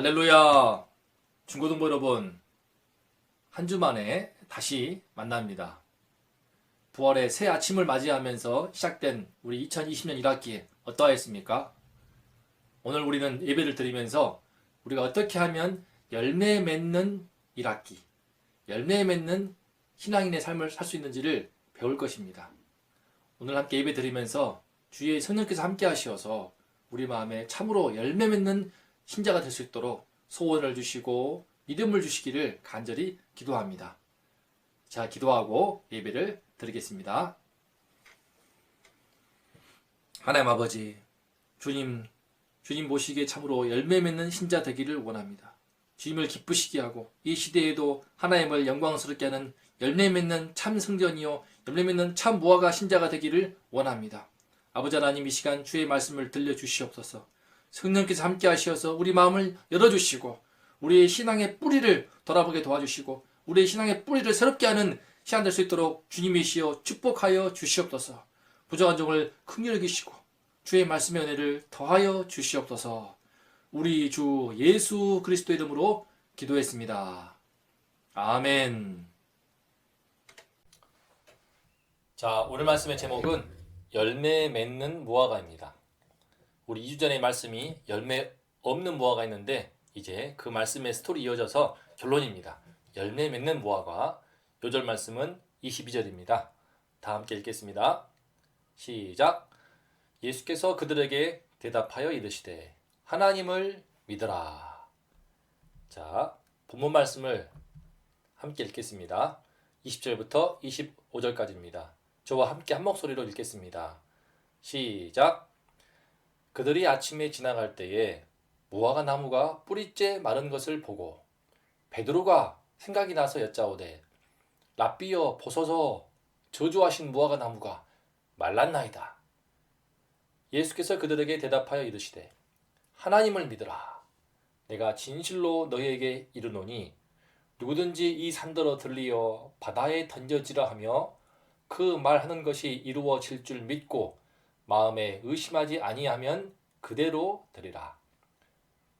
할렐루야! 중고등부 여러분, 한 주 만에 다시 만납니다. 부활의 새 아침을 맞이하면서 시작된 우리 2020년 1학기 어떠하였습니까? 오늘 우리는 예배를 드리면서 우리가 어떻게 하면 열매 맺는 1학기, 열매 맺는 신앙인의 삶을 살 수 있는지를 배울 것입니다. 오늘 함께 예배 드리면서 주의 성령께서 함께 하시어서 우리 마음에 참으로 열매 맺는 신자가 될 수 있도록 소원을 주시고 믿음을 주시기를 간절히 기도합니다. 자, 기도하고 예배를 드리겠습니다. 하나님 아버지, 주님 보시기에 참으로 열매 맺는 신자 되기를 원합니다. 주님을 기쁘시게 하고 이 시대에도 하나님을 영광스럽게 하는 열매 맺는 참 성전이요 열매 맺는 참 무화과 신자가 되기를 원합니다. 아버지 하나님, 이 시간 주의 말씀을 들려주시옵소서. 성령께서 함께 하시어서 우리 마음을 열어주시고 우리의 신앙의 뿌리를 돌아보게 도와주시고 우리의 신앙의 뿌리를 새롭게 하는 시간 될 수 있도록 주님이시여 축복하여 주시옵소서. 부족한 종을 긍휼히 여기시고 주의 말씀의 은혜를 더하여 주시옵소서. 우리 주 예수 그리스도 이름으로 기도했습니다. 아멘. 자, 오늘 말씀의 제목은 열매 맺는 무화과입니다. 우리 2주 전의 말씀이 열매 없는 무화과 있는데 이제 그 말씀의 스토리 이어져서 결론입니다. 열매 맺는 무화과. 요절 말씀은 22절입니다. 다 함께 읽겠습니다. 시작. 예수께서 그들에게 대답하여 이르시되 하나님을 믿으라. 자, 본문 말씀을 함께 읽겠습니다. 20절부터 25절까지입니다. 저와 함께 한 목소리로 읽겠습니다. 시작. 그들이 아침에 지나갈 때에 무화과 나무가 뿌리째 마른 것을 보고 베드로가 생각이 나서 여짜오되 랍비여 보소서, 저주하신 무화과 나무가 말랐나이다. 예수께서 그들에게 대답하여 이르시되 하나님을 믿으라. 내가 진실로 너희에게 이르노니 누구든지 이 산더러 들리어 바다에 던져지라 하며 그 말하는 것이 이루어질 줄 믿고 마음에 의심하지 아니하면 그대로 되리라.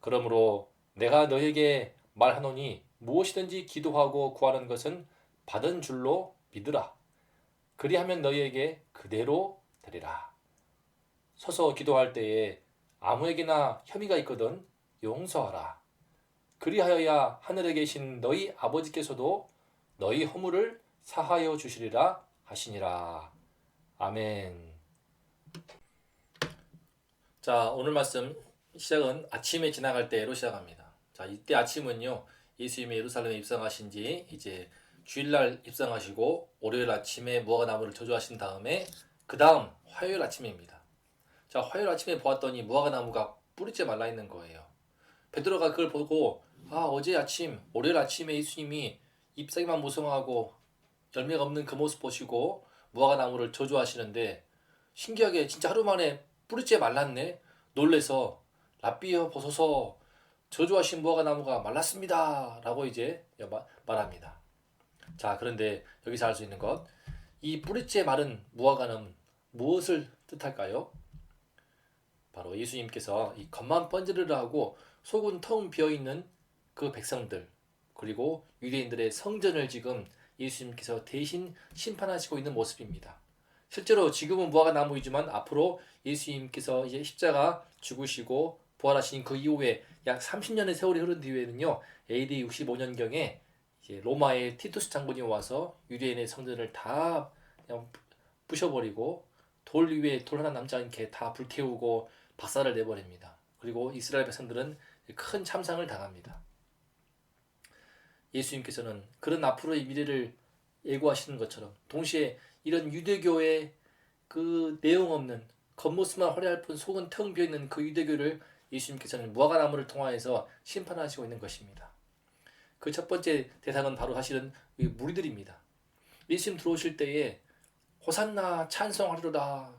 그러므로 내가 너에게 말하노니 무엇이든지 기도하고 구하는 것은 받은 줄로 믿으라. 그리하면 너희에게 그대로 되리라. 서서 기도할 때에 아무에게나 혐의가 있거든 용서하라. 그리하여야 하늘에 계신 너희 아버지께서도 너희 허물을 사하여 주시리라 하시니라. 아멘. 자, 오늘 말씀 시작은 아침에 지나갈 때로 시작합니다. 자, 이때 아침은요, 예수님이 예루살렘에 입성하신 지 이제 주일날 입성하시고 월요일 아침에 무화과 나무를 저주하신 다음에 그 다음 화요일 아침입니다. 자, 화요일 아침에 보았더니 무화과 나무가 뿌리째 말라 있는 거예요. 베드로가 그걸 보고 어제 아침, 월요일 아침에 예수님이 잎사귀만 무성하고 열매가 없는 그 모습 보시고 무화과 나무를 저주하시는데 신기하게 진짜 하루 만에 뿌리째 말랐네. 놀래서 랍비여 보소서, 저주하신 무화과 나무가 말랐습니다 라고 이제 말합니다. 자, 그런데 여기서 알 수 있는 것, 이 뿌리째 마른 무화과는 무엇을 뜻할까요? 바로 예수님께서 이 겉만 번지르르 하고 속은 텅 비어있는 그 백성들, 그리고 유대인들의 성전을 지금 예수님께서 대신 심판하시고 있는 모습입니다. 실제로 지금은 무화과 나무이지만 앞으로 예수님께서 이제 십자가 죽으시고 부활하신 그 이후에 약 30년의 세월이 흐른 뒤에는요, AD 65년경에 이제 로마의 티투스 장군이 와서 유대인의 성전을 다 그냥 부셔버리고 돌 위에 돌 하나 남지 않게 다 불태우고 박살을 내버립니다. 그리고 이스라엘 백성들은 큰 참상을 당합니다. 예수님께서는 그런 앞으로의 미래를 예고하시는 것처럼 동시에 이런 유대교의 그 내용 없는 겉모습만 화려할 뿐 속은 텅 비어있는 그 유대교를 예수님께서는 무화과 나무를 통하여서 심판하시고 있는 것입니다. 그 첫 번째 대상은 바로 사실은 무리들입니다. 예수님 들어오실 때에 호산나 찬송하리로다,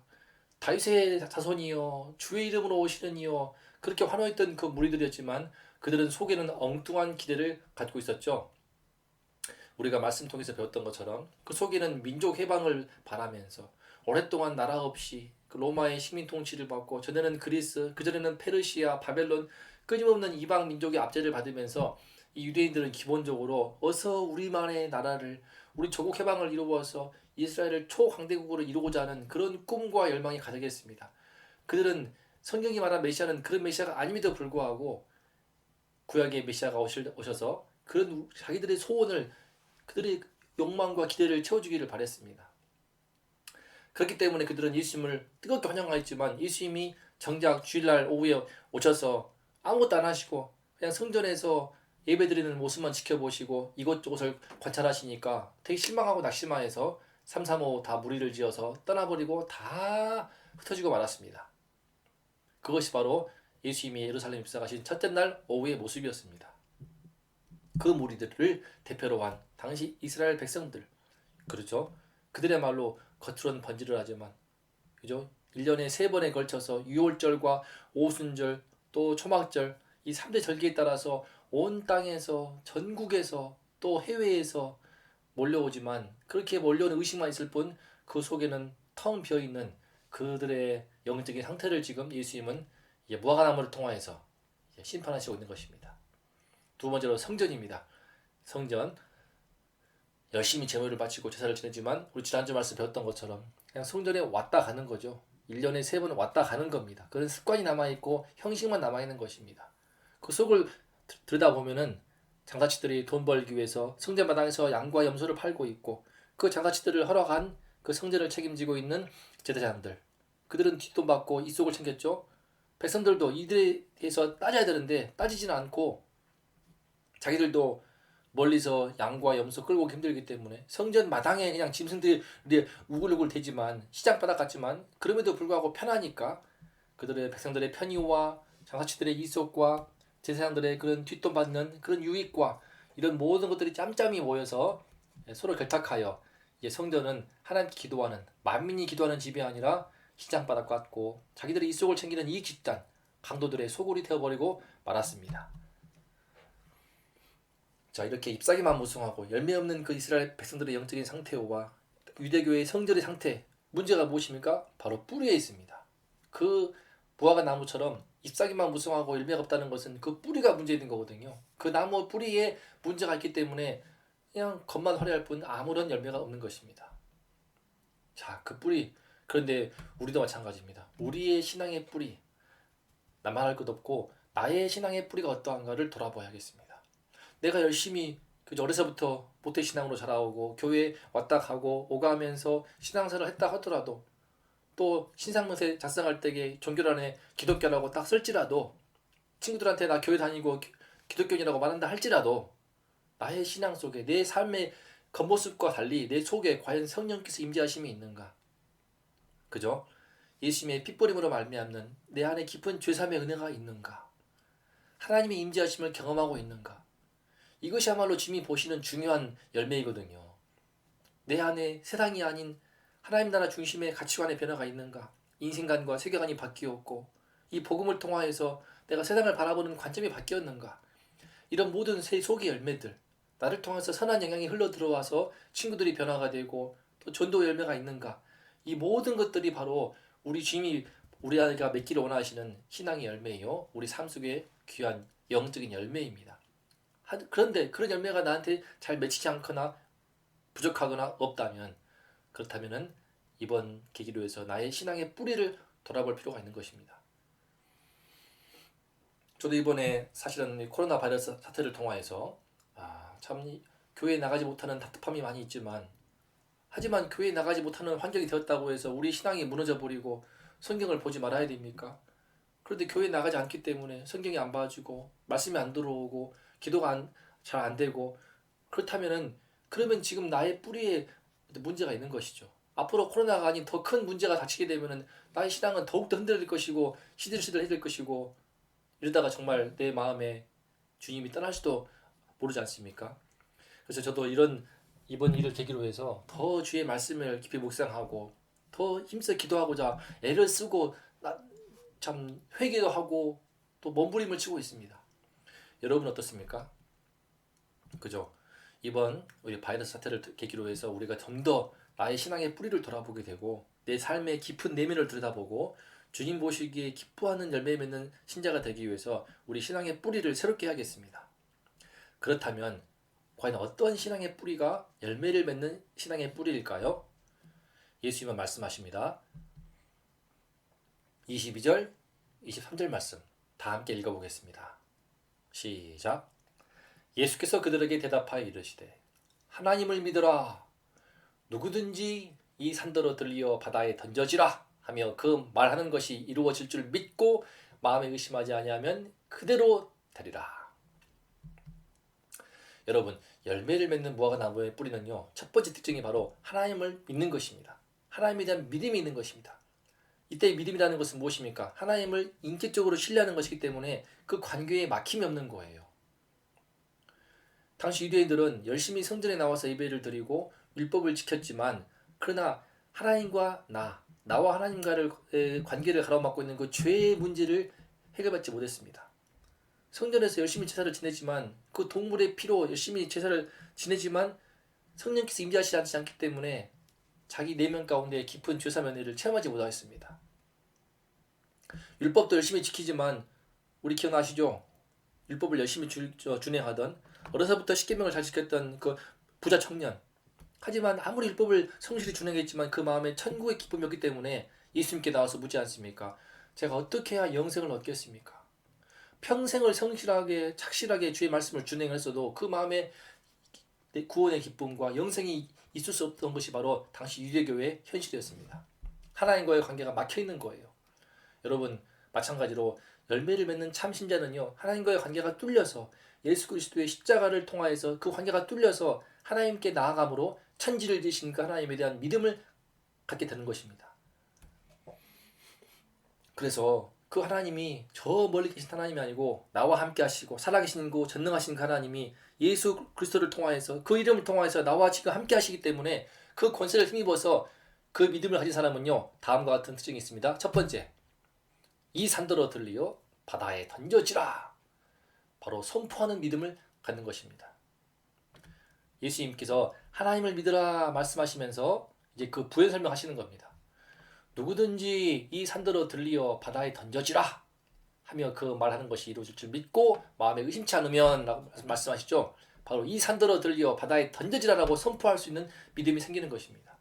다윗의 자손이여 주의 이름으로 오시느니여, 그렇게 환호했던 그 무리들이었지만 그들은 속에는 엉뚱한 기대를 갖고 있었죠. 우리가 말씀 통해서 배웠던 것처럼 그 속에는 민족 해방을 바라면서 오랫동안 나라 없이 그 로마의 식민 통치를 받고, 전에는 그리스, 그전에는 페르시아, 바벨론, 끊임없는 이방 민족의 압제를 받으면서 이 유대인들은 기본적으로 어서 우리만의 나라를 우리 조국 해방을 이루어서 이스라엘을 초강대국으로 이루고자 하는 그런 꿈과 열망이 가득했습니다. 그들은 성경이 말한 메시아는 그런 메시아가 아님에도 불구하고 구약의 메시아가 오셔서 그런 자기들의 소원을 그들의 욕망과 기대를 채워주기를 바랬습니다. 그렇기 때문에 그들은 예수님을 뜨겁게 환영하였지만 예수님이 정작 주일날 오후에 오셔서 아무것도 안 하시고 그냥 성전에서 예배드리는 모습만 지켜보시고 이곳저곳을 관찰하시니까 되게 실망하고 낙심하여서 3, 3, 5 다 무리를 지어서 떠나버리고 다 흩어지고 말았습니다. 그것이 바로 예수님이 예루살렘 입성하신 첫째 날 오후의 모습이었습니다. 그 무리들을 대표로 한 당시 이스라엘 백성들, 그렇죠? 그들의 말로 겉으로는 번지를 하지만, 그죠? 1년에 3번에 걸쳐서 유월절과 오순절 또 초막절 이 3대 절기에 따라서 온 땅에서 전국에서 또 해외에서 몰려오지만 그렇게 몰려오는 의식만 있을 뿐 그 속에는 텅 비어있는 그들의 영적인 상태를 지금 예수님은 무화과나무를 통하여서 심판하시고 있는 것입니다. 두 번째로 성전입니다. 성전 열심히 제물을 바치고 제사를 지내지만 우리 지난주 말씀 배웠던 것처럼 그냥 성전에 왔다 가는 거죠. 1년에 3번 왔다 가는 겁니다. 그런 습관이 남아있고 형식만 남아있는 것입니다. 그 속을 들여다보면은 장사치들이 돈 벌기 위해서 성전 마당에서 양과 염소를 팔고 있고 그 장사치들을 허락한 그 성전을 책임지고 있는 제사장들, 그들은 뒷돈 받고 이 속을 챙겼죠. 백성들도 이들에 대해서 따져야 되는데 따지지는 않고 자기들도 멀리서 양과 염소 끌고 오기 힘들기 때문에 성전 마당에 그냥 짐승들이 우글우글 대지만 시장 바닥 같지만 그럼에도 불구하고 편하니까 그들의 백성들의 편의와 장사치들의 이속과 제사장들의 그런 뒷돈 받는 그런 유익과 이런 모든 것들이 짬짬이 모여서 서로 결탁하여 성전은 하나님께 기도하는 만민이 기도하는 집이 아니라 시장 바닥 같고 자기들의 이속을 챙기는 이익 집단 강도들의 소굴이 되어버리고 말았습니다. 자, 이렇게 잎사귀만 무성하고 열매 없는 그 이스라엘 백성들의 영적인 상태와 유대교의 성전의 상태, 문제가 무엇입니까? 바로 뿌리에 있습니다. 그 무화과 나무처럼 잎사귀만 무성하고 열매가 없다는 것은 그 뿌리가 문제인 거거든요. 그 나무 뿌리에 문제가 있기 때문에 그냥 겉만 화려할 뿐 아무런 열매가 없는 것입니다. 자, 그 뿌리. 그런데 우리도 마찬가지입니다. 우리의 신앙의 뿌리, 나만 할 것 없고 나의 신앙의 뿌리가 어떠한가를 돌아봐야겠습니다. 내가 열심히 어려서부터 모태신앙으로 자라오고 교회 왔다 가고 오가면서 신앙생활을 했다 하더라도 또 신상문세 작성할 때에 종교란에 기독교라고 딱 쓸지라도 친구들한테 나 교회 다니고 기독교인이라고 말한다 할지라도 나의 신앙 속에 내 삶의 겉모습과 달리 내 속에 과연 성령께서 임재하심이 있는가? 그죠? 예수님의 핏부림으로 말미암는 내 안에 깊은 죄사함의 은혜가 있는가? 하나님의 임재하심을 경험하고 있는가? 이것이야말로 주님이 보시는 중요한 열매이거든요. 내 안에 세상이 아닌 하나님 나라 중심의 가치관의 변화가 있는가? 인생관과 세계관이 바뀌었고 이 복음을 통하여서 내가 세상을 바라보는 관점이 바뀌었는가? 이런 모든 새 속의 열매들, 나를 통해서 선한 영향이 흘러 들어와서 친구들이 변화가 되고 또 전도 열매가 있는가? 이 모든 것들이 바로 우리 주님이 우리 아이가 맺기를 원하시는 신앙의 열매요. 우리 삶 속의 귀한 영적인 열매입니다. 그런데 그런 열매가 나한테 잘 맺히지 않거나 부족하거나 없다면 그렇다면은 이번 계기로 해서 나의 신앙의 뿌리를 돌아볼 필요가 있는 것입니다. 저도 이번에 사실은 코로나 바이러스 사태를 통하여서 참 교회에 나가지 못하는 답답함이 많이 있지만 하지만 교회에 나가지 못하는 환경이 되었다고 해서 우리 신앙이 무너져 버리고 성경을 보지 말아야 됩니까? 그런데 교회에 나가지 않기 때문에 성경이 안 봐지고 말씀이 안 들어오고 기도가 잘 안 되고 그렇다면은 그러면 지금 나의 뿌리에 문제가 있는 것이죠. 앞으로 코로나가 아닌 더 큰 문제가 닥치게 되면은 나의 신앙은 더욱더 흔들릴 것이고 시들시들해질 것이고 이러다가 정말 내 마음에 주님이 떠날지도 모르지 않습니까? 그래서 저도 이번 일을 계기로 해서 더 주의 말씀을 깊이 묵상하고 더 힘써 기도하고자 애를 쓰고 참 회개도 하고 또 몸부림을 치고 있습니다. 여러분 어떻습니까? 그죠? 이번 우리 바이러스 사태를 계기로 해서 우리가 좀 더 나의 신앙의 뿌리를 돌아보게 되고 내 삶의 깊은 내면을 들여다보고 주님 보시기에 기뻐하는 열매 맺는 신자가 되기 위해서 우리 신앙의 뿌리를 새롭게 해야겠습니다. 그렇다면 과연 어떤 신앙의 뿌리가 열매를 맺는 신앙의 뿌리일까요? 예수님은 말씀하십니다. 22절, 23절 말씀 다 함께 읽어보겠습니다. 시작. 예수께서 그들에게 대답하여 이르시되 하나님을 믿으라. 누구든지 이 산더러 들리어 바다에 던져지라 하며 그 말하는 것이 이루어질 줄 믿고 마음에 의심하지 아니하면 그대로 되리라. 여러분, 열매를 맺는 무화과 나무의 뿌리는요, 첫 번째 특징이 바로 하나님을 믿는 것입니다. 하나님에 대한 믿음이 있는 것입니다. 이때 믿음이라는 것은 무엇입니까? 하나님을 인격적으로 신뢰하는 것이기 때문에 그 관계에 막힘이 없는 거예요. 당시 유대인들은 열심히 성전에 나와서 예배를 드리고 율법을 지켰지만 그러나 하나님과 나와 하나님과의 관계를 가로막고 있는 그 죄의 문제를 해결받지 못했습니다. 성전에서 열심히 제사를 지내지만 그 동물의 피로 열심히 제사를 지내지만 성령께서 임재하시지 않기 때문에 자기 내면 가운데 깊은 죄사면 의를 체험하지 못하였습니다. 율법도 열심히 지키지만 우리 기억나시죠? 율법을 열심히 준행하던 어려서부터 십계명을 잘 지켰던 그 부자 청년. 하지만 아무리 율법을 성실히 준행했지만 그 마음에 천국의 기쁨이 없기 때문에 예수님께 나와서 묻지 않습니까? 제가 어떻게 해야 영생을 얻겠습니까? 평생을 성실하게 착실하게 주의 말씀을 준행했어도 그 마음에 구원의 기쁨과 영생이 있을 수 없던 것이 바로 당시 유대교회의 현실이었습니다. 하나님과의 관계가 막혀있는 거예요. 여러분, 마찬가지로 열매를 맺는 참 신자는요, 하나님과의 관계가 뚫려서 예수 그리스도의 십자가를 통하여서 그 관계가 뚫려서 하나님께 나아감으로 천지를 지으신 그 하나님에 대한 믿음을 갖게 되는 것입니다. 그래서 그 하나님이 저 멀리 계신 하나님이 아니고 나와 함께 하시고 살아계신 그 전능하신 그 하나님이 예수 그리스도를 통하여서 그 이름을 통하여서 나와 지금 함께 하시기 때문에 그 권세를 힘입어서 그 믿음을 가진 사람은요, 다음과 같은 특징이 있습니다. 첫 번째, 이 산더러 들리어 바다에 던져지라. 바로 선포하는 믿음을 갖는 것입니다. 예수님께서 하나님을 믿으라 말씀하시면서 이제 그 부연 설명하시는 겁니다. 누구든지 이 산더러 들리어 바다에 던져지라 하며 그 말하는 것이 이루어질 줄 믿고 마음에 의심치 않으면 라고 말씀하시죠. 바로 이 산더러 들리어 바다에 던져지라라고 선포할 수 있는 믿음이 생기는 것입니다.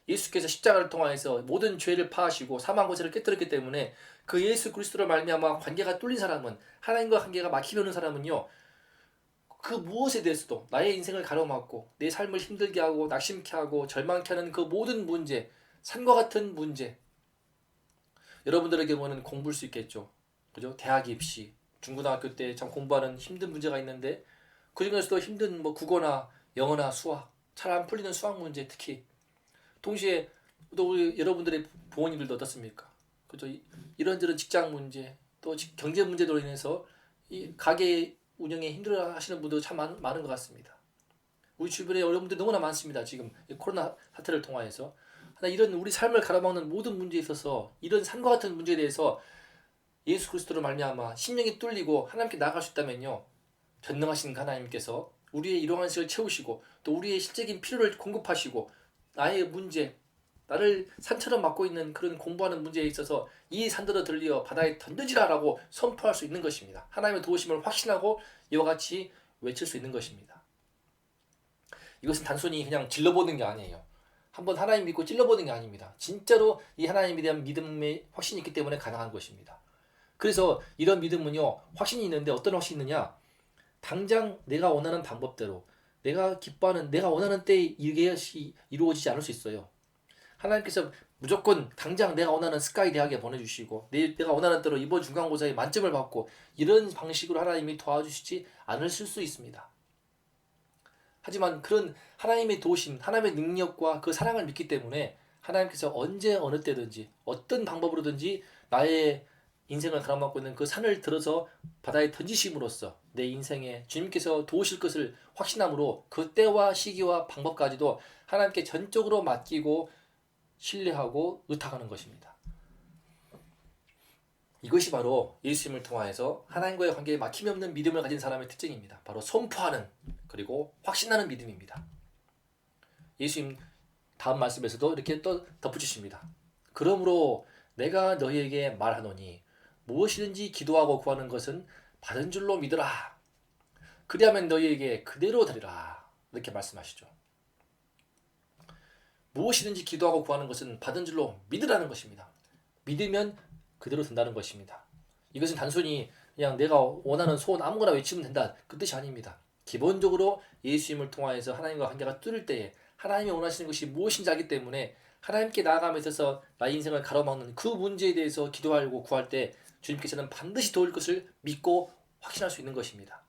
예수께서 십자가를 통하여서 모든 죄를 파하시고 사망 권세를 깨뜨렸기 때문에 그 예수 그리스도로 말미암아 관계가 뚫린 사람은, 하나님과 관계가 막히게 오는 사람은요, 그 무엇에 대해서도 나의 인생을 가로막고 내 삶을 힘들게 하고 낙심케 하고 절망케 하는 그 모든 문제, 산과 같은 문제, 여러분들의 경우는 공부일 수 있겠죠. 그죠? 대학 입시, 중고등학교 때 참 공부하는 힘든 문제가 있는데 그 중에서도 힘든 국어나 영어나 수학, 잘 안 풀리는 수학 문제, 특히 동시에 또 우리 여러분들의 부모님들도 어떻습니까? 그죠? 이런저런 직장 문제, 또 경제 문제로 인해서 이 가게 운영에 힘들어하시는 분도 참 많은 것 같습니다. 우리 주변에 어려움들이 너무나 많습니다. 지금 코로나 사태를 통하여서. 하나 이런 우리 삶을 가로막는 모든 문제에 있어서 이런 산과 같은 문제에 대해서 예수 그리스도로 말미암아 심령이 뚫리고 하나님께 나아갈 수 있다면요, 전능하신 하나님께서 우리의 이러한 것을 채우시고 또 우리의 실적인 필요를 공급하시고 나의 문제, 나를 산처럼 막고 있는 그런 공부하는 문제에 있어서 이 산더러 들리어 바다에 던져지라라고 선포할 수 있는 것입니다. 하나님의 도우심을 확신하고 이와 같이 외칠 수 있는 것입니다. 이것은 단순히 그냥 질러보는 게 아니에요. 한번 하나님 믿고 찔러보는 게 아닙니다. 진짜로 이 하나님에 대한 믿음의 확신이 있기 때문에 가능한 것입니다. 그래서 이런 믿음은요, 확신이 있는데 어떤 확신이 있느냐? 당장 내가 원하는 방법대로 내가 기뻐하는, 내가 원하는 때에 이것이 이루어지지 않을 수 있어요. 하나님께서 무조건 당장 내가 원하는 스카이 대학에 보내주시고 내가 원하는 대로 이번 중간고사에 만점을 받고 이런 방식으로 하나님이 도와주시지 않으실 수 있습니다. 하지만 그런 하나님의 도우심, 하나님의 능력과 그 사랑을 믿기 때문에 하나님께서 언제 어느 때든지 어떤 방법으로든지 나의 인생을 가로막고 있는 그 산을 들어서 바다에 던지심으로써 내 인생에 주님께서 도우실 것을 확신함으로 그 때와 시기와 방법까지도 하나님께 전적으로 맡기고 신뢰하고 의탁하는 것입니다. 이것이 바로 예수님을 통하여서 하나님과의 관계에 막힘이 없는 믿음을 가진 사람의 특징입니다. 바로 선포하는, 그리고 확신하는 믿음입니다. 예수님 다음 말씀에서도 이렇게 또 덧붙이십니다. 그러므로 내가 너희에게 말하노니 무엇이든지 기도하고 구하는 것은 받은 줄로 믿으라. 그리하면 너희에게 그대로 되리라. 이렇게 말씀하시죠. 무엇이든지 기도하고 구하는 것은 받은 줄로 믿으라는 것입니다. 믿으면 그대로 된다는 것입니다. 이것은 단순히 그냥 내가 원하는 소원 아무거나 외치면 된다, 그 뜻이 아닙니다. 기본적으로 예수님을 통하여서 하나님과 관계가 뚫릴 때에 하나님이 원하시는 것이 무엇인지 알기 때문에 하나님께 나아감에 있어서 나의 인생을 가로막는 그 문제에 대해서 기도하고 구할 때 주님께서는 반드시 도울 것을 믿고 확신할 수 있는 것입니다.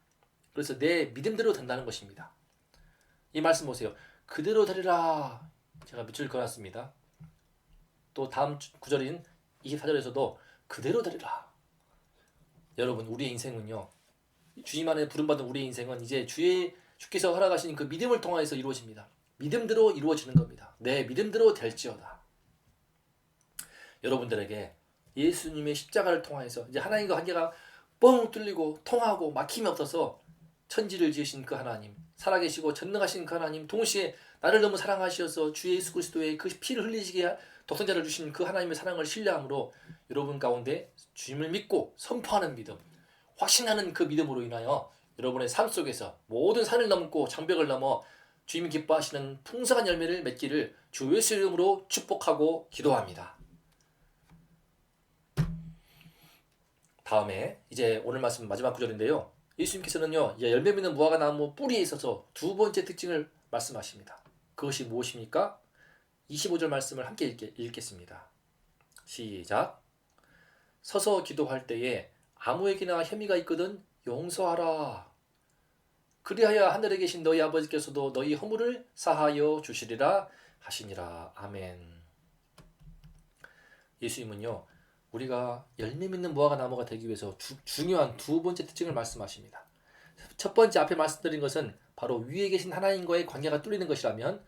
그래서 내 믿음대로 된다는 것입니다. 이 말씀 보세요. 그대로 되리라. 제가 밑줄 그어놨습니다. 또 다음 구절인 24절에서도 그대로 되리라. 여러분, 우리의 인생은요, 주님 안에 부름받은 우리의 인생은 이제 주께서 허락하신 그 믿음을 통하여서 이루어집니다. 믿음대로 이루어지는 겁니다. 내 믿음대로 될지어다. 여러분들에게 예수님의 십자가를 통하여서 이제 하나님과 관계가 뻥 뚫리고 통하고 막힘이 없어서 천지를 지으신 그 하나님, 살아계시고 전능하신 그 하나님, 동시에 나를 너무 사랑하셔서 주 예수 그리스도의 그 피를 흘리시게 독생자를 주신 그 하나님의 사랑을 신뢰함으로 여러분 가운데 주님을 믿고 선포하는 믿음, 확신하는 그 믿음으로 인하여 여러분의 삶 속에서 모든 산을 넘고 장벽을 넘어 주님이 기뻐하시는 풍성한 열매를 맺기를 주 예수 이름으로 축복하고 기도합니다. 다음에 이제 오늘 말씀 마지막 구절인데요. 예수님께서는요, 열매 맺는 무화과 나무 뿌리에 있어서 두 번째 특징을 말씀하십니다. 그것이 무엇입니까? 25절 말씀을 함께 읽겠습니다. 시작. 서서 기도할 때에 아무에게나 혐의가 있거든 용서하라. 그리하여 하늘에 계신 너희 아버지께서도 너희 허물을 사하여 주시리라 하시니라. 아멘. 예수님은요, 우리가 열매 맺는 무화과 나무가 되기 위해서 중요한 두 번째 특징을 말씀하십니다. 첫 번째 앞에 말씀드린 것은 바로 위에 계신 하나님과의 관계가 뚫리는 것이라면,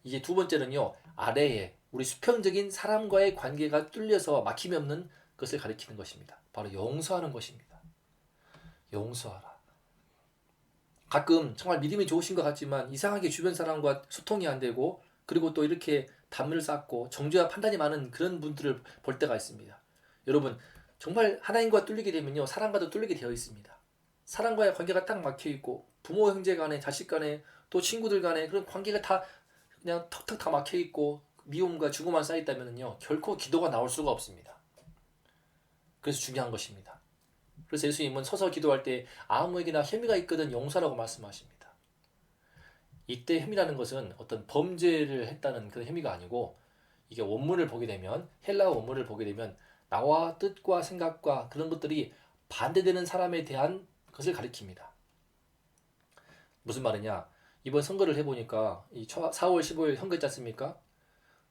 이제 두 번째는요, 아래에 우리 수평적인 사람과의 관계가 뚫려서 막힘이 없는 것을 가리키는 것입니다. 바로 용서하는 것입니다. 용서하라. 가끔 정말 믿음이 좋으신 것 같지만 이상하게 주변 사람과 소통이 안 되고, 그리고 또 이렇게 담을 쌓고 정죄와 판단이 많은 그런 분들을 볼 때가 있습니다. 여러분, 정말 하나님과 뚫리게 되면요, 사람과도 뚫리게 되어 있습니다. 사람과의 관계가 딱 막혀 있고, 부모 형제 간에, 자식 간에, 또 친구들 간에 그런 관계가 다 그냥 턱턱 다 막혀 있고 미움과 증오만 쌓여 있다면요, 결코 기도가 나올 수가 없습니다. 그래서 중요한 것입니다. 그래서 예수님은 서서 기도할 때 아무에게나 혐의가 있거든 용서라고 말씀하십니다. 이때 혐의라는 것은 어떤 범죄를 했다는 그런 혐의가 아니고, 이게 원문을 보게 되면, 헬라어 원문을 보게 되면 나와 뜻과 생각과 그런 것들이 반대되는 사람에 대한 것을 가리킵니다. 무슨 말이냐? 이번 선거를 해보니까 이 4월 15일 선거 있지 않습니까?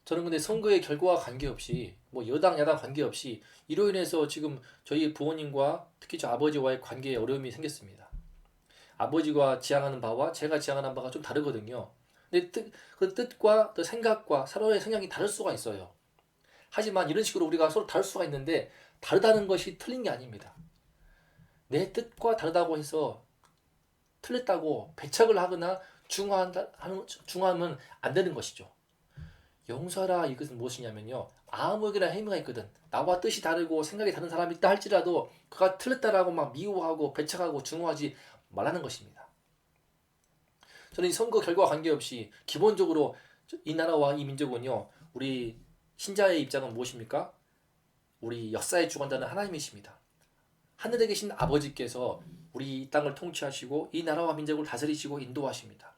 저는 근데 선거의 결과와 관계없이, 뭐 여당 야당 관계없이 이로 인해서 지금 저희 부모님과 특히 저 아버지와의 관계에 어려움이 생겼습니다. 아버지가 지향하는 바와 제가 지향하는 바가 좀 다르거든요. 근데 그 뜻과 또 생각과 서로의 성향이 다를 수가 있어요. 하지만 이런 식으로 우리가 서로 다를 수가 있는데, 다르다는 것이 틀린 게 아닙니다. 내 뜻과 다르다고 해서 틀렸다고 배척을 하거나 중화하면 안 되는 것이죠. 용서하라, 이것은 무엇이냐면요, 아무에게나 혐의가 있거든, 나와 뜻이 다르고 생각이 다른 사람이 있다 할지라도 그가 틀렸다라고 막 미워하고 배척하고 중화하지 말라는 것입니다. 저는 이 선거 결과와 관계없이 기본적으로 이 나라와 이 민족은요, 우리 신자의 입장은 무엇입니까? 우리 역사의 주관자는 하나님이십니다. 하늘에 계신 아버지께서 우리 이 땅을 통치하시고 이 나라와 민족을 다스리시고 인도하십니다.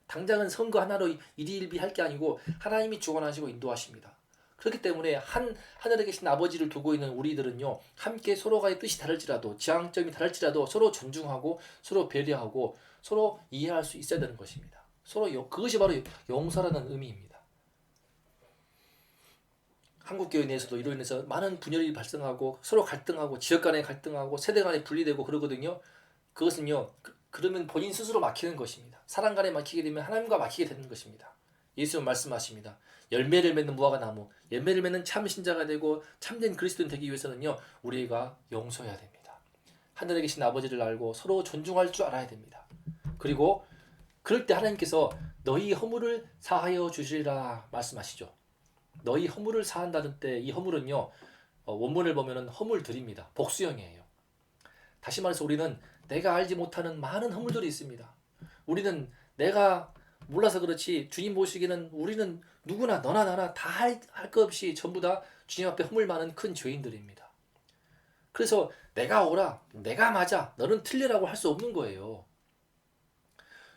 당장은 선거 하나로 일희일비 할 게 아니고 하나님이 주관하시고 인도하십니다. 그렇기 때문에 하늘에 계신 아버지를 두고 있는 우리들은요, 함께 서로가의 뜻이 다를지라도, 지향점이 다를지라도 서로 존중하고 서로 배려하고 서로 이해할 수 있어야 되는 것입니다. 그것이 바로 용서라는 의미입니다. 한국교회 내에서도 이로 인해서 많은 분열이 발생하고 서로 갈등하고 지역 간에 갈등하고 세대 간에 분리되고 그러거든요. 그것은요, 그러면 본인 스스로 막히는 것입니다. 사람 간에 막히게 되면 하나님과 막히게 되는 것입니다. 예수는 말씀하십니다. 열매를 맺는 무화과 나무, 열매를 맺는 참 신자가 되고 참된 그리스도인 되기 위해서는요, 우리가 용서해야 됩니다. 하늘에 계신 아버지를 알고 서로 존중할 줄 알아야 됩니다. 그리고 그럴 때 하나님께서 너희 허물을 사하여 주시리라 말씀하시죠. 너희 허물을 사한다는 때 이 허물은요, 원문을 보면은 허물들입니다. 복수형이에요. 다시 말해서 우리는 내가 알지 못하는 많은 허물들이 있습니다. 우리는 내가 몰라서 그렇지 주님 보시기에는 우리는 누구나 너나 나나 다 할 것 없이 전부 다 주님 앞에 허물 많은 큰 죄인들입니다. 그래서 내가 옳아, 내가 맞아, 너는 틀리라고 할 수 없는 거예요.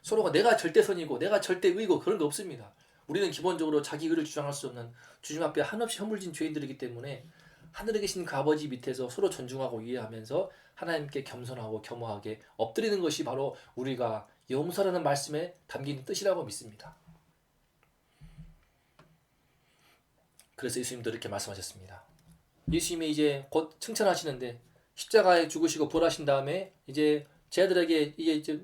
서로가 내가 절대선이고 내가 절대의고 그런 거 없습니다. 우리는 기본적으로 자기 의를 주장할 수 없는 주님 앞에 한없이 허물진 죄인들이기 때문에 하늘에 계신 그 아버지 밑에서 서로 존중하고 이해하면서 하나님께 겸손하고 겸허하게 엎드리는 것이 바로 우리가 용서라는 말씀에 담긴 뜻이라고 믿습니다. 그래서 예수님도 이렇게 말씀하셨습니다. 예수님이 이제 곧 승천하시는데 십자가에 죽으시고 부활하신 다음에 이제 제자들에게 이제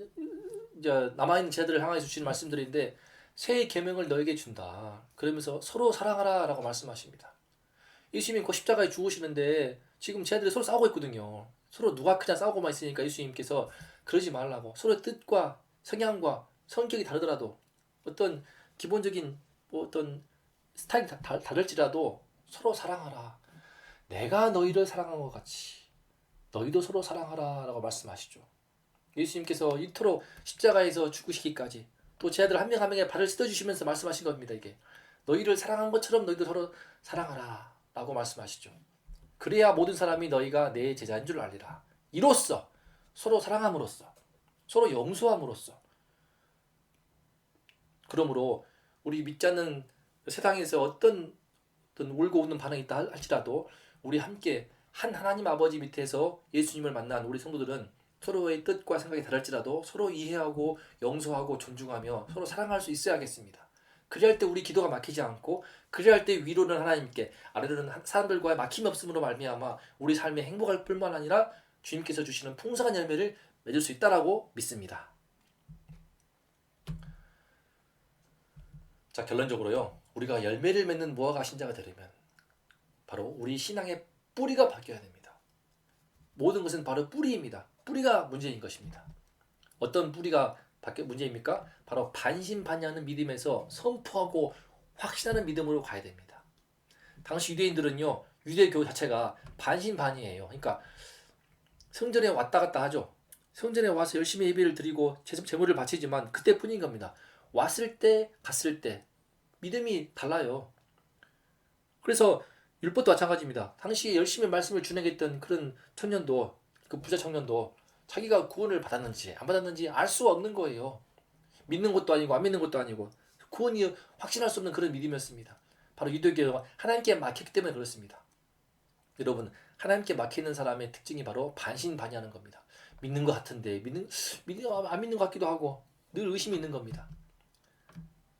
남아있는 제자들을 향해 주시는 말씀들인데 새 계명을 너에게 준다. 그러면서 서로 사랑하라 라고 말씀하십니다. 예수님이 그 십자가에 죽으시는데 지금 제자들이 서로 싸우고 있거든요. 서로 누가 크냐 싸우고만 있으니까 예수님께서 그러지 말라고, 서로의 뜻과 성향과 성격이 다르더라도 어떤 기본적인 어떤 스타일이 다를지라도 서로 사랑하라. 내가 너희를 사랑한 것 같이 너희도 서로 사랑하라 라고 말씀하시죠. 예수님께서 이토록 십자가에서 죽으시기까지 또 제자들 한 명 한 명의 발을 씻어주시면서 말씀하신 겁니다. 이게 너희를 사랑한 것처럼 너희도 서로 사랑하라 라고 말씀하시죠. 그래야 모든 사람이 너희가 내 제자인 줄 알리라. 이로써 서로 사랑함으로써 서로 용서함으로써, 그러므로 우리 믿지 않는 세상에서 어떤 울고 웃는 반응이 있다 할지라도 우리 함께 한 하나님 아버지 밑에서 예수님을 만난 우리 성도들은 서로의 뜻과 생각이 다를지라도 서로 이해하고 용서하고 존중하며 서로 사랑할 수 있어야겠습니다. 그리할 때 우리 기도가 막히지 않고, 그리할 때 위로는 하나님께, 아래로는 사람들과의 막힘이 없음으로 말미암아 우리 삶에 행복할 뿐만 아니라 주님께서 주시는 풍성한 열매를 맺을 수 있다라고 믿습니다. 자, 결론적으로요, 우리가 열매를 맺는 무화과 신자가 되려면 바로 우리 신앙의 뿌리가 바뀌어야 됩니다. 모든 것은 바로 뿌리입니다. 뿌리가 문제인 것입니다. 어떤 뿌리가 문제입니까? 바로 반신반의하는 믿음에서 선포하고 확신하는 믿음으로 가야 됩니다. 당시 유대인들은요, 유대교 자체가 반신반의예요. 그러니까 성전에 왔다 갔다 하죠. 성전에 와서 열심히 예배를 드리고 제물을 바치지만 그때뿐인 겁니다. 왔을 때 갔을 때 믿음이 달라요. 그래서 율법도 마찬가지입니다. 당시에 열심히 말씀을 준행했던 그런 청년도, 그 부자 청년도 자기가 구원을 받았는지 안 받았는지 알 수 없는 거예요. 믿는 것도 아니고 안 믿는 것도 아니고 구원이 확신할 수 없는 그런 믿음이었습니다. 바로 유대교가 하나님께 막혔기 때문에 그렇습니다. 여러분, 하나님께 막히는 사람의 특징이 바로 반신반의하는 겁니다. 믿는 것 같은데 안 믿는 것 같기도 하고 늘 의심이 있는 겁니다.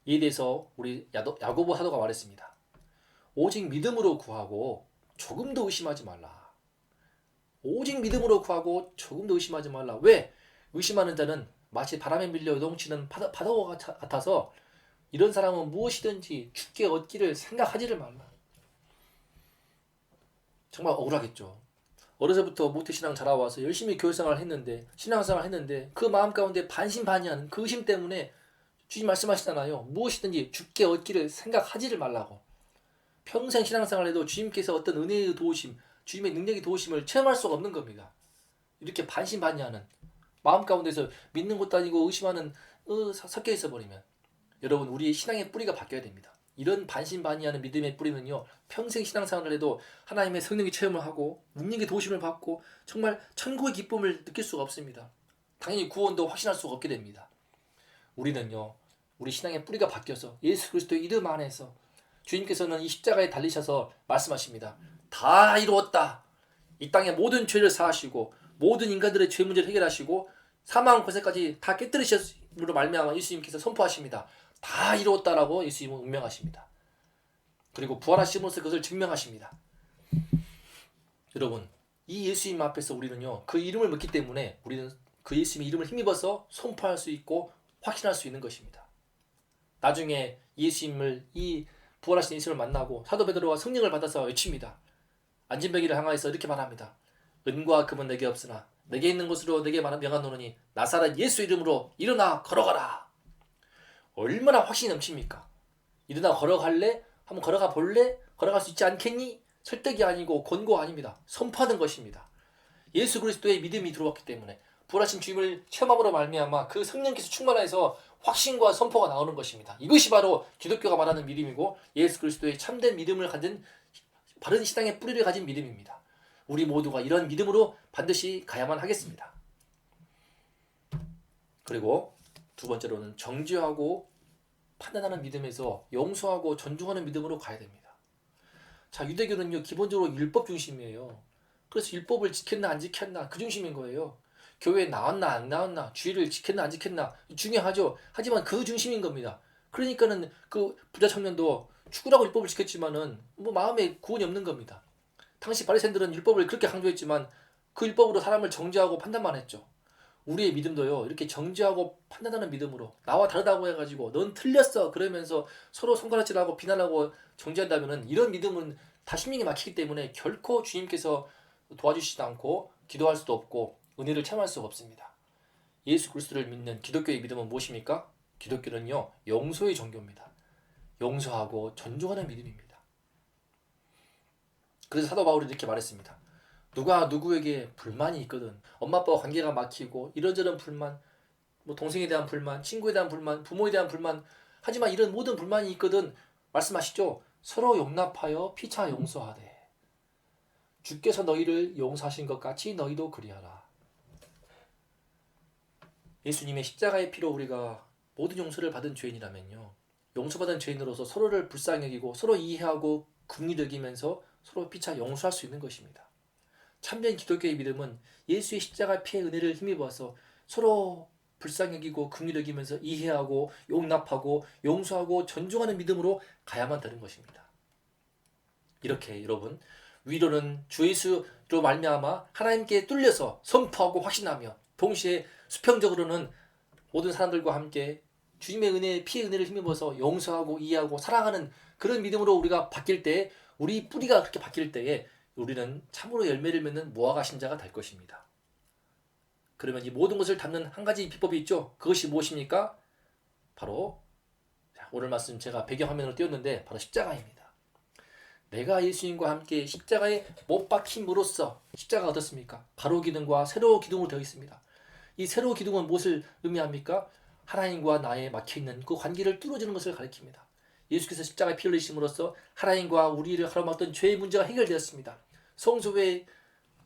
이에 대해서 우리 야고보 사도가 말했습니다. 오직 믿음으로 구하고 조금도 의심하지 말라. 오직 믿음으로 구하고 조금도 의심하지 말라. 왜? 의심하는 자는 마치 바람에 밀려 요동치는 파도와 같아서 이런 사람은 무엇이든지 죽게 얻기를 생각하지를 말라. 정말 억울하겠죠. 어려서부터 모태신앙 자라와서 열심히 교회생활을 했는데, 신앙생활을 했는데 그 마음 가운데 반신반의하는 그 의심 때문에 주님 말씀하시잖아요. 무엇이든지 죽게 얻기를 생각하지를 말라고. 평생 신앙생활을 해도 주님께서 어떤 은혜의 도우심, 주님의 능력의 도우심을 체험할 수가 없는 겁니다. 이렇게 반신반의하는 마음 가운데서 믿는 것도 아니고 의심하는 섞여 있어 버리면 여러분, 우리의 신앙의 뿌리가 바뀌어야 됩니다. 이런 반신반의하는 믿음의 뿌리는요, 평생 신앙생활을 해도 하나님의 성령의 체험을 하고 능력의 도우심을 받고 정말 천국의 기쁨을 느낄 수가 없습니다. 당연히 구원도 확신할 수가 없게 됩니다. 우리는요, 우리 신앙의 뿌리가 바뀌어서 예수 그리스도의 이름 안에서 주님께서는 이 십자가에 달리셔서 말씀하십니다. 다 이루었다. 이 땅의 모든 죄를 사하시고 모든 인간들의 죄 문제를 해결하시고 사망 권세까지 다 깨뜨리셨으므로 말미암아 예수님께서 선포하십니다. 다 이루었다라고 예수님은 운명하십니다. 그리고 부활하심으로써 그것을 증명하십니다. 여러분, 이 예수님 앞에서 우리는요, 그 이름을 믿기 때문에 우리는 그 예수님의 이름을 힘입어서 선포할 수 있고 확신할 수 있는 것입니다. 나중에 예수님을, 이 부활하신 예수님을 만나고 사도 베드로가 성령을 받아서 외칩니다. 안진뱅이를 향하여서 이렇게 말합니다. 은과 금은 내게 없으나 내게 있는 것으로 내게 명하노니 나사렛 예수 이름으로 일어나 걸어가라. 얼마나 확신이 넘칩니까? 일어나 걸어갈래? 한번 걸어가 볼래? 걸어갈 수 있지 않겠니? 설득이 아니고 권고 아닙니다. 선포하는 것입니다. 예수 그리스도의 믿음이 들어왔기 때문에 부활하신 주님을 체험함으로 말미암아 그 성령께서 충만해서 확신과 선포가 나오는 것입니다. 이것이 바로 기독교가 말하는 믿음이고 예수 그리스도의 참된 믿음을 가진 바른 신앙의 뿌리를 가진 믿음입니다. 우리 모두가 이런 믿음으로 반드시 가야만 하겠습니다. 그리고 두 번째로는 정죄하고 판단하는 믿음에서 용서하고 존중하는 믿음으로 가야 됩니다. 자, 유대교는요 기본적으로 율법 중심이에요. 그래서 율법을 지켰나 안 지켰나 그 중심인 거예요. 교회에 나왔나 안 나왔나, 주의를 지켰나 안 지켰나 중요하죠. 하지만 그 중심인 겁니다. 그러니까는 그 부자 청년도 죽으라고 율법을 지켰지만은 뭐 마음에 구원이 없는 겁니다. 당시 바리새인들은 율법을 그렇게 강조했지만 그 율법으로 사람을 정죄하고 판단만 했죠. 우리의 믿음도요 이렇게 정죄하고 판단하는 믿음으로 나와 다르다고 해가지고 넌 틀렸어 그러면서 서로 손가락질하고 비난하고 정죄한다면은 이런 믿음은 다 심령이 막히기 때문에 결코 주님께서 도와주시지 않고 기도할 수도 없고 은혜를 체험할 수가 없습니다. 예수 그리스도를 믿는 기독교의 믿음은 무엇입니까? 기독교는요 용서의 종교입니다. 용서하고 존중하는 믿음입니다. 그래서 사도 바울이 이렇게 말했습니다. 누가 누구에게 불만이 있거든 엄마 아빠와 관계가 막히고 이런저런 불만 뭐 동생에 대한 불만 친구에 대한 불만 부모에 대한 불만 하지만 이런 모든 불만이 있거든 말씀하시죠. 서로 용납하여 피차 용서하되 주께서 너희를 용서하신 것 같이 너희도 그리하라. 예수님의 십자가의 피로 우리가 모든 용서를 받은 죄인이라면요 용서받은 죄인으로서 서로를 불쌍히 여기고 서로 이해하고 긍휼히 여기면서 서로 피차 용서할 수 있는 것입니다. 참된 기독교의 믿음은 예수의 십자가 피의 은혜를 힘입어서 서로 불쌍히 여기고 긍휼히 여기면서 이해하고 용납하고 용서하고 존중하는 믿음으로 가야만 되는 것입니다. 이렇게 여러분 위로는 주 예수로 말미암아 하나님께 뚫려서 선포하고 확신하며 동시에 수평적으로는 모든 사람들과 함께 주님의 은혜, 피의 은혜를 힘입어서 용서하고 이해하고 사랑하는 그런 믿음으로 우리가 바뀔 때 우리 뿌리가 그렇게 바뀔 때에 우리는 참으로 열매를 맺는 무화과 신자가 될 것입니다. 그러면 이 모든 것을 담는 한 가지 비법이 있죠. 그것이 무엇입니까? 바로 오늘 말씀 제가 배경화면으로 띄웠는데 바로 십자가입니다. 내가 예수님과 함께 십자가에 못 박힘으로써 십자가가 어떻습니까? 가로 기둥과 세로 기둥으로 되어 있습니다. 이 세로 기둥은 무엇을 의미합니까? 하나님과 나의 막혀있는 그 관계를 뚫어주는 것을 가리킵니다. 예수께서 십자가에 피 흘리심으로써 하나님과 우리를 가로막던 죄의 문제가 해결되었습니다. 성소에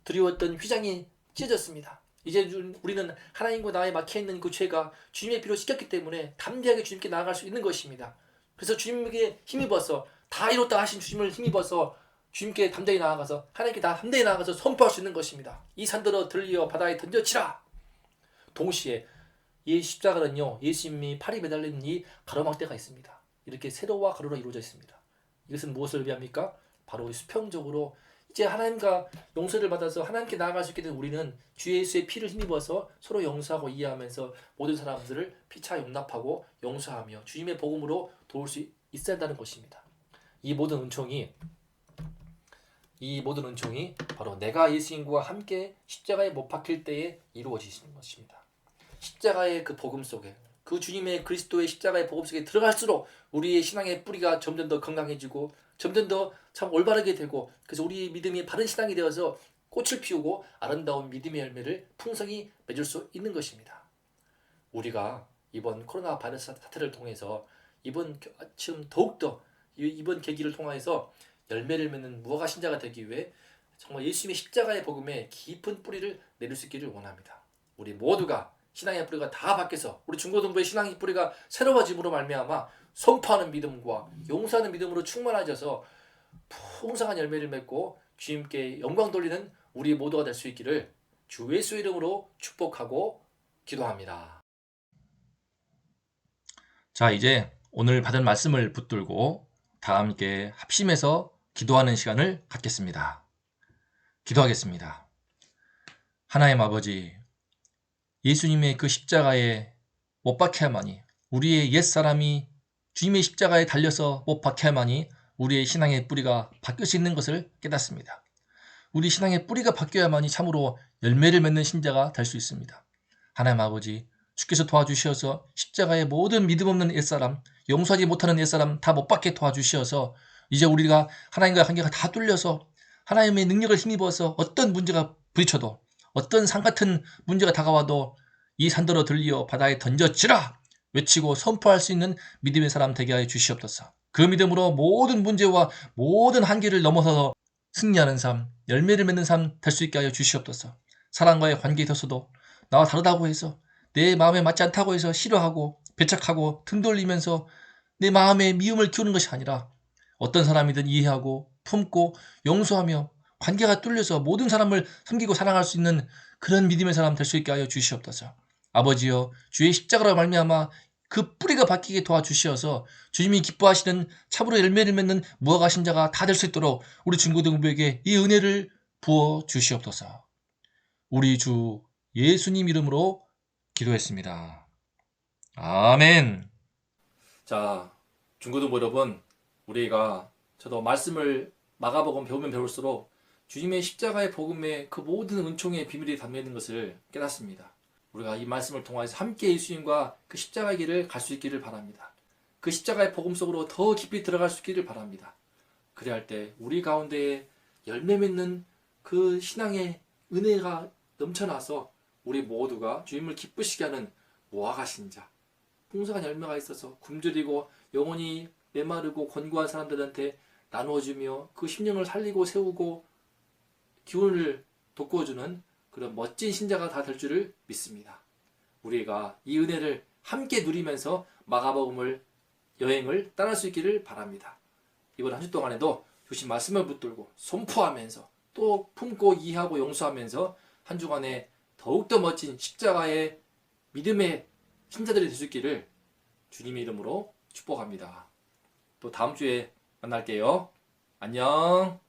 드리웠던 휘장이 찢어졌습니다. 이제 우리는 하나님과 나의 막혀있는 그 죄가 주님의 피로 씻겼기 때문에 담대하게 주님께 나아갈 수 있는 것입니다. 그래서 주님에게 힘입어서 다 이뤘다 하신 주님을 힘입어서 주님께 담대히 나아가서 하나님께 다 담대히 나아가서 선포할 수 있는 것입니다. 이 산들어 들리어 바다에 던져치라. 동시에 이 십자가는요 예수님이 팔이 매달린 이 가로막대가 있습니다. 이렇게 세로와 가로로 이루어져 있습니다. 이것은 무엇을 의미합니까? 바로 수평적으로 이제 하나님과 용서를 받아서 하나님께 나아갈 수 있게 된 우리는 주 예수의 피를 힘입어서 서로 용서하고 이해하면서 모든 사람들을 피차 용납하고 용서하며 주님의 복음으로 도울 수 있어야 한다는 것입니다. 이 모든 은총이 바로 내가 예수님과 함께 십자가에 못 박힐 때에 이루어지는 것입니다. 십자가의 그 복음 속에 그 주님의 그리스도의 십자가의 복음 속에 들어갈수록 우리의 신앙의 뿌리가 점점 더 건강해지고 점점 더 참 올바르게 되고 그래서 우리의 믿음이 바른 신앙이 되어서 꽃을 피우고 아름다운 믿음의 열매를 풍성히 맺을 수 있는 것입니다. 우리가 이번 코로나 바이러스 사태를 통해서 지금 더욱더 이번 계기를 통해서 열매를 맺는 무화과 신자가 되기 위해 정말 예수님의 십자가의 복음에 깊은 뿌리를 내릴 수 있기를 원합니다. 우리 모두가 신앙의 뿌리가 다 바뀌어서 우리 중고등부의 신앙의 뿌리가 새로워짐으로 말미암아 선포하는 믿음과 용서하는 믿음으로 충만해져서 풍성한 열매를 맺고 주님께 영광 돌리는 우리 모두가 될 수 있기를 주 예수의 이름으로 축복하고 기도합니다. 자, 이제 오늘 받은 말씀을 붙들고 다 함께 합심해서 기도하는 시간을 갖겠습니다. 기도하겠습니다. 하나님 아버지, 예수님의 그 십자가에 못 박혀야만이 우리의 옛사람이 주님의 십자가에 달려서 못 박혀야만이 우리의 신앙의 뿌리가 바뀔 수 있는 것을 깨닫습니다. 우리 신앙의 뿌리가 바뀌어야만이 참으로 열매를 맺는 신자가 될 수 있습니다. 하나님 아버지, 주께서 도와주시어서 십자가의 모든 믿음 없는 옛사람, 용서하지 못하는 옛사람 다 못 박게 도와주시어서 이제 우리가 하나님과의 관계가 다 뚫려서 하나님의 능력을 힘입어서 어떤 문제가 부딪혀도 어떤 산 같은 문제가 다가와도 이 산더러 들리어 바다에 던져지라 외치고 선포할 수 있는 믿음의 사람 되게 하여 주시옵소서. 그 믿음으로 모든 문제와 모든 한계를 넘어서서 승리하는 삶, 열매를 맺는 삶 될 수 있게 하여 주시옵소서. 사람과의 관계에 있어서도 나와 다르다고 해서 내 마음에 맞지 않다고 해서 싫어하고 배척하고 등 돌리면서 내 마음에 미움을 키우는 것이 아니라 어떤 사람이든 이해하고 품고 용서하며 관계가 뚫려서 모든 사람을 섬기고 사랑할 수 있는 그런 믿음의 사람 될 수 있게 하여 주시옵소서. 아버지여, 주의 십자가로 말미암아 그 뿌리가 바뀌게 도와주시어서 주님이 기뻐하시는 참으로 열매를 맺는 무화과신 자가 다 될 수 있도록 우리 중고등부에게 이 은혜를 부어 주시옵소서. 우리 주 예수님 이름으로 기도했습니다. 아멘. 자, 중고등부 여러분, 우리가 저도 말씀을 마가복음 배우면 배울수록 주님의 십자가의 복음에 그 모든 은총의 비밀이 담겨 있는 것을 깨닫습니다. 우리가 이 말씀을 통해서 함께 예수님과 그 십자가의 길을 갈 수 있기를 바랍니다. 그 십자가의 복음 속으로 더 깊이 들어갈 수 있기를 바랍니다. 그래야 할 때 우리 가운데에 열매 맺는 그 신앙의 은혜가 넘쳐나서 우리 모두가 주님을 기쁘시게 하는 무화과 신자, 풍성한 열매가 있어서 굶주리고 영혼이 메마르고 권고한 사람들한테 나누어주며 그 심령을 살리고 세우고 기운을 돋구어주는 그런 멋진 신자가 다 될 줄을 믿습니다. 우리가 이 은혜를 함께 누리면서 마가복음을 여행을 떠날 수 있기를 바랍니다. 이번 한 주 동안에도 주신 말씀을 붙들고 선포하면서 또 품고 이해하고 용서하면서 한 주간에 더욱더 멋진 십자가의 믿음의 신자들이 될 수 있기를 주님의 이름으로 축복합니다. 또 다음 주에 만날게요. 안녕.